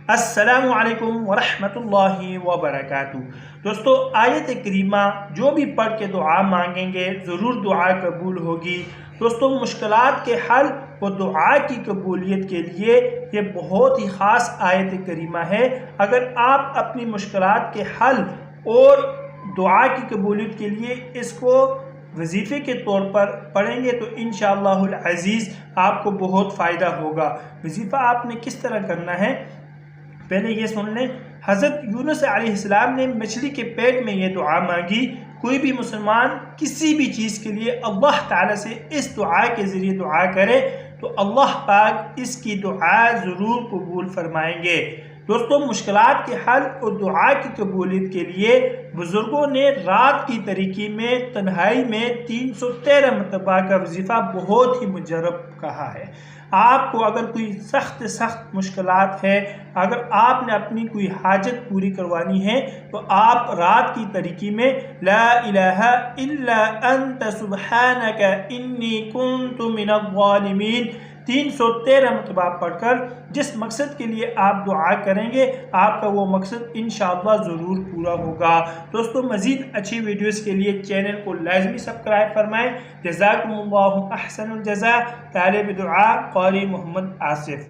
السلام علیکم ورحمۃ اللہ وبرکاتہ۔ دوستو، آیت کریمہ جو بھی پڑھ کے دعا مانگیں گے ضرور دعا قبول ہوگی۔ دوستو، مشکلات کے حل و دعا کی قبولیت کے لیے یہ بہت ہی خاص آیت کریمہ ہے۔ اگر آپ اپنی مشکلات کے حل اور دعا کی قبولیت کے لیے اس کو وظیفے کے طور پر پڑھیں گے تو انشاءاللہ العزیز آپ کو بہت فائدہ ہوگا۔ وظیفہ آپ نے کس طرح کرنا ہے پہلے یہ سن لیں۔ حضرت یونس علیہ السلام نے مچھلی کے پیٹ میں یہ دعا مانگی۔ کوئی بھی مسلمان کسی بھی چیز کے لیے اللہ تعالیٰ سے اس دعا کے ذریعے دعا کرے تو اللہ پاک اس کی دعا ضرور قبول فرمائیں گے۔ دوستو، مشکلات کے حل اور دعا کی قبولیت کے لیے بزرگوں نے رات کی تاریکی میں تنہائی میں 313 مرتبہ کا وظیفہ بہت ہی مجرب کہا ہے۔ آپ کو اگر کوئی سخت مشکلات ہے، اگر آپ نے اپنی کوئی حاجت پوری کروانی ہے تو آپ رات کی تاریکی میں لا الہ الا انت سبحانک انی کنت من الظالمین 313 مرتبہ پڑھ کر جس مقصد کے لیے آپ دعا کریں گے آپ کا وہ مقصد انشاءاللہ ضرور پورا ہوگا۔ دوستو، مزید اچھی ویڈیوز کے لیے چینل کو لازمی سبسکرائب فرمائیں۔ جزاکم اللہ احسن الجزاء۔ طالب دعا قاری محمد آصف۔